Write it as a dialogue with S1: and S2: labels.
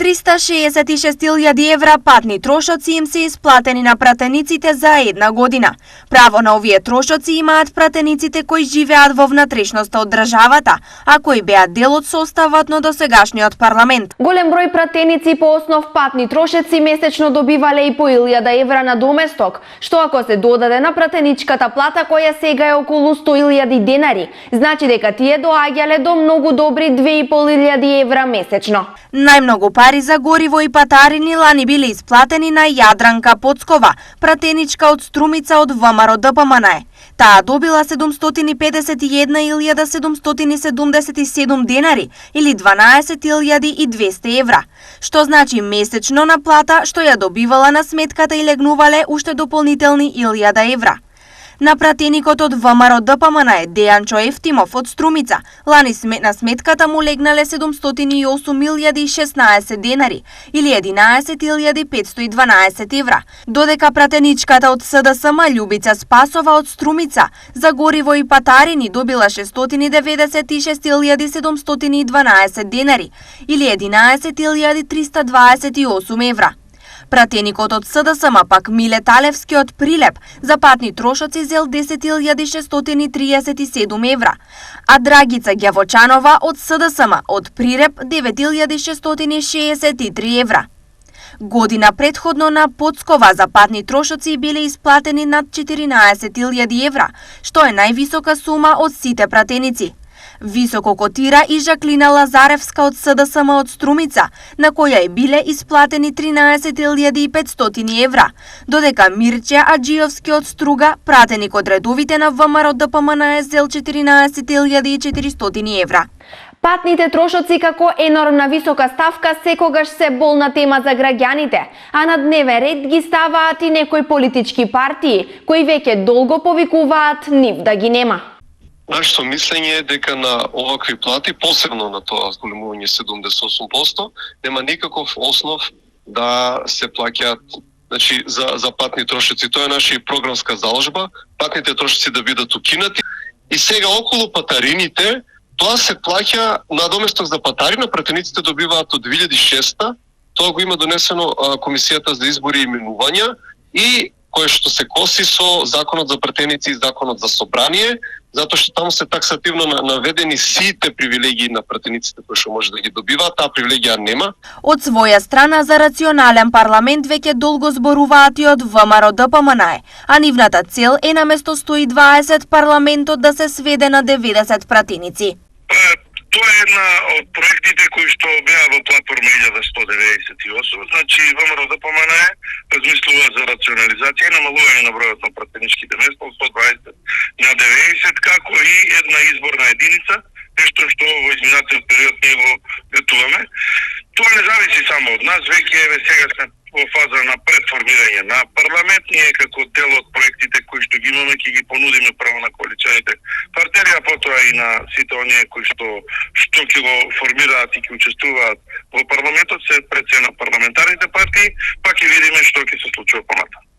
S1: 366.000 евра патни трошоци им се исплатени на пратениците за една година. Право на овие трошоци имаат пратениците кои живеат во внатрешноста од државата, а кои беа дел од составот на досегашниот парламент.
S2: Голем број пратеници по основ патни трошоци месечно добивале и по 1000 евра на доместок, што ако се додаде на пратеничката плата која сега е околу 100.000 денари, значи дека тие доаѓале до многу добри 2.500 евра месечно.
S1: Најмногу пари за гориво и патарини лани биле исплатени на Јадранка Поцкова, пратеничка од Струмица од ВМРО ДПМН. Таа добила 751.777 денари или 12.200 евра, што значи месечно на плата што ја добивала на сметката и легнувале уште дополнителни 1000 евра. На пратеникот од ВМРО ДПМН Дејанчо Ефтимов од Струмица лани на сметката му легнале 708.016 денари или 11.512 евра, додека пратеничката од СДСМ Љубица Спасова од Струмица за гориво и патарини добила 696.712 денари или 11.328 евра. Пратеникот од СДСМ пак Миле Талевски од Прилеп за патни трошоци зел 10.637 евра, а Драгица Ѓавочанова од СДСМ од Прилеп 9.663 евра. Година предходно на Поцкова за патни трошоци биле исплатени над 14.000 евра, што е највисока сума од сите пратеници. Високо котира и Жаклина Лазаревска од СДСМ од Струмица, на која биле исплатени 13.500 евра, додека Мирче Аджиовски од Струга, пратеник од редовите на ВМРО ДПМН зел 14.400 евра.
S2: Патните трошоци како енормна висока ставка секогаш се болна тема за граѓаните, а на дневен ред ги ставаат и некои политички партии, кои веќе долго повикуваат нив да ги нема.
S3: Нашето мислење е дека на овакви плати, посебно на тоа зголемување 78%, нема никаков основ да се плаќаат, значи, за патни трошоци. Тоа е наша програмска заложба, патните трошоци да бидат укинати. И сега околу патарините, тоа се плаќа надоместок за патарина, пратениците добиваат од 2006, тоа го има донесено Комисијата за избори и именувања и кое што се коси со Законот за пратеници и Законот за собрание, затоа што таму се таксативно наведени сите привилегии на пратениците кои што може да ги добиваат, таа привилегија нема.
S1: Од своја страна за рационален парламент веќе долго зборуваат и од ВМРО ДПМН, а нивната цел е наместо 120 парламентот да се сведе на 90 пратеници.
S4: Тоа е една од проектите кои што беа во платформа 1198, значи ВМРО ДПМН размислува за рационализација и намалување на бројот на пратеничките места од 120 на 90, како и една изборна единица, нешто што во изминатиот период ние го ветуваме. Тоа не зависи само од нас, веќе сега сме во фаза на предформирање на парламент, ние како дел од проектите кои што ги имаме ќе ги понудиме право на коалиционите партнери, а потоа и на сите оние кои што ќе го формираат и ќе учествуваат во парламентот, се пред се на парламентарните партии, па ќе видиме што ќе се случува понатаму.